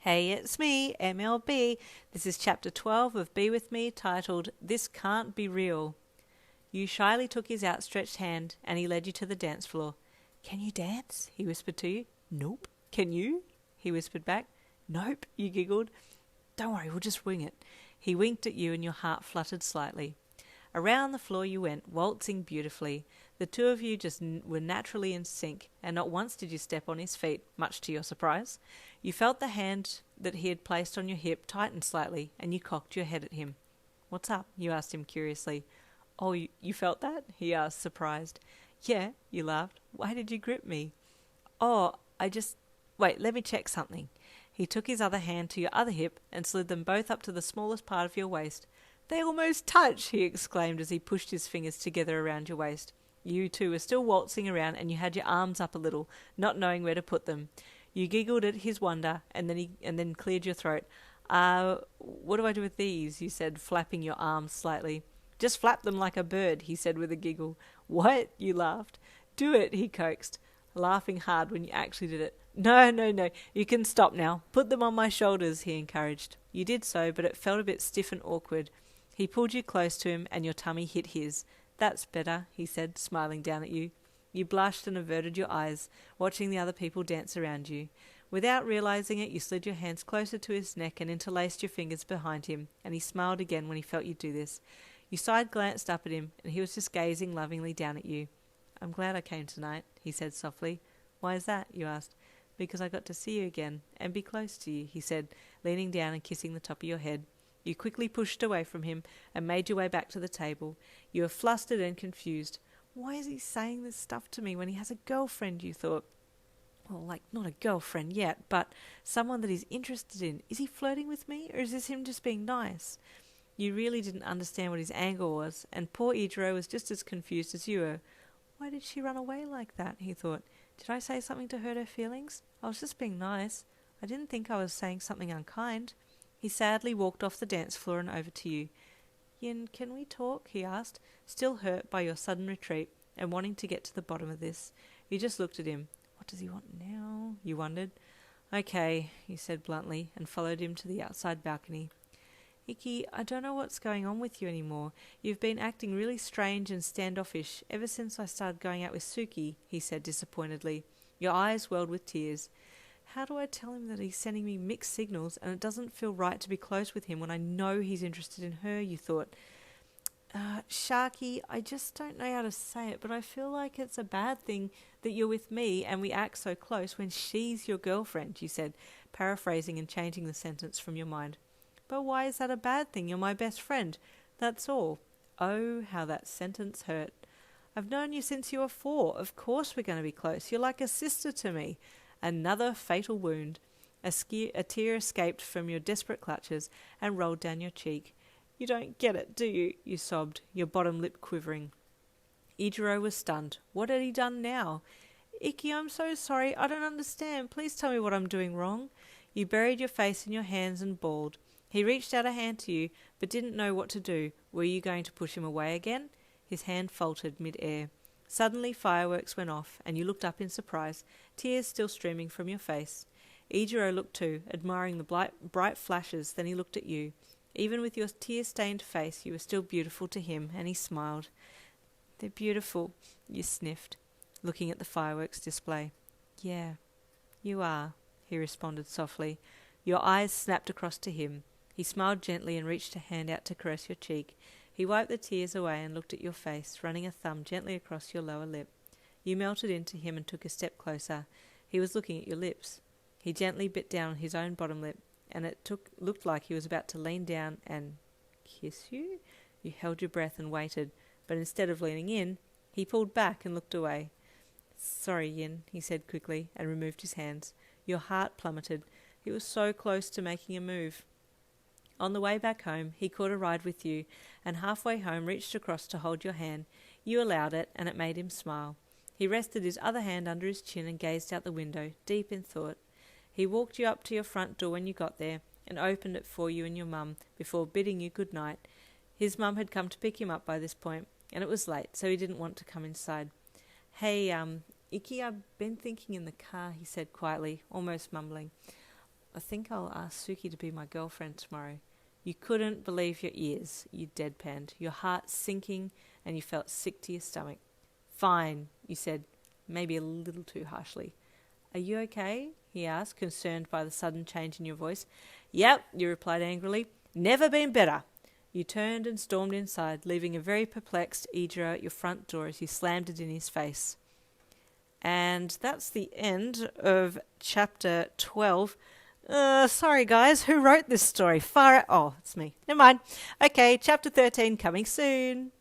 Hey, it's me, MLB. This is chapter 12 of Be With Me, titled This Can't Be Real. You shyly took his outstretched hand and he led you to the dance floor. Can you dance? He whispered to you. Nope. Can you? He whispered back. Nope, you giggled. Don't worry, we'll just wing it. He winked at you and your heart fluttered slightly. Around the floor you went, waltzing beautifully. The two of you just were naturally in sync, and not once did you step on his feet, much to your surprise. You felt the hand that he had placed on your hip tighten slightly, and you cocked your head at him. What's up? You asked him curiously. Oh, you felt that? He asked, surprised. Yeah, you laughed. Why did you grip me? Oh, Wait, let me check something. He took his other hand to your other hip and slid them both up to the smallest part of your waist. They almost touch, he exclaimed as he pushed his fingers together around your waist. You two were still waltzing around and you had your arms up a little, not knowing where to put them. You giggled at his wonder and then cleared your throat. What do I do with these? You said, flapping your arms slightly. Just flap them like a bird, he said with a giggle. What? You laughed. Do it, he coaxed, laughing hard when you actually did it. No, you can stop now. Put them on my shoulders, he encouraged. You did so, but it felt a bit stiff and awkward. He pulled you close to him and your tummy hit his. That's better, he said, smiling down at you. You blushed and averted your eyes, watching the other people dance around you. Without realizing it, you slid your hands closer to his neck and interlaced your fingers behind him, and he smiled again when he felt you do this. You side-glanced up at him, and he was just gazing lovingly down at you. I'm glad I came tonight, he said softly. Why is that? You asked. Because I got to see you again, and be close to you, he said, leaning down and kissing the top of your head. You quickly pushed away from him and made your way back to the table. You were flustered and confused. Why is he saying this stuff to me when he has a girlfriend, you thought? Well, not a girlfriend yet, but someone that he's interested in. Is he flirting with me, or is this him just being nice? You really didn't understand what his angle was, and poor Eijirou was just as confused as you were. Why did she run away like that, he thought. Did I say something to hurt her feelings? I was just being nice. I didn't think I was saying something unkind. He sadly walked off the dance floor and over to you. Yin, can we talk? He asked, still hurt by your sudden retreat and wanting to get to the bottom of this. You just looked at him. What does he want now? You wondered. Okay, you said bluntly and followed him to the outside balcony. Iki, I don't know what's going on with you anymore. You've been acting really strange and standoffish ever since I started going out with Suki, he said disappointedly. Your eyes welled with tears. How do I tell him that he's sending me mixed signals and it doesn't feel right to be close with him when I know he's interested in her, you thought. Sharky, I just don't know how to say it, but I feel like it's a bad thing that you're with me and we act so close when she's your girlfriend, you said, paraphrasing and changing the sentence from your mind. But why is that a bad thing? You're my best friend. That's all. Oh, how that sentence hurt. I've known you since you were 4. Of course we're going to be close. You're like a sister to me. Another fatal wound. A tear escaped from your desperate clutches and rolled down your cheek. You don't get it, do you? You sobbed, your bottom lip quivering. Eijirou was stunned. What had he done now? Iki, I'm so sorry. I don't understand. Please tell me what I'm doing wrong. You buried your face in your hands and bawled. He reached out a hand to you, but didn't know what to do. Were you going to push him away again? His hand faltered mid-air. Suddenly fireworks went off, and you looked up in surprise, tears still streaming from your face. Eijirou looked too, admiring the bright flashes, then he looked at you. Even with your tear-stained face, you were still beautiful to him, and he smiled. They're beautiful, you sniffed, looking at the fireworks display. Yeah, you are, he responded softly. Your eyes snapped across to him. He smiled gently and reached a hand out to caress your cheek. He wiped the tears away and looked at your face, running a thumb gently across your lower lip. You melted into him and took a step closer. He was looking at your lips. He gently bit down his own bottom lip, and it looked like he was about to lean down and kiss you. You held your breath and waited, but instead of leaning in, he pulled back and looked away. Sorry, Yin, he said quickly, and removed his hands. Your heart plummeted. He was so close to making a move. On the way back home, he caught a ride with you, and halfway home reached across to hold your hand. You allowed it, and it made him smile. He rested his other hand under his chin and gazed out the window, deep in thought. He walked you up to your front door when you got there, and opened it for you and your mum, before bidding you good night. His mum had come to pick him up by this point, and it was late, so he didn't want to come inside. Hey, Iki, I've been thinking in the car, he said quietly, almost mumbling. I think I'll ask Suki to be my girlfriend tomorrow. You couldn't believe your ears, you deadpanned, your heart sinking, and you felt sick to your stomach. Fine, you said, maybe a little too harshly. Are you okay? He asked, concerned by the sudden change in your voice. Yep, you replied angrily. Never been better. You turned and stormed inside, leaving a very perplexed Eijirou at your front door as you slammed it in his face. And that's the end of chapter 12. Sorry guys, who wrote this story? Oh, it's me. Never mind. Okay, chapter 13 coming soon.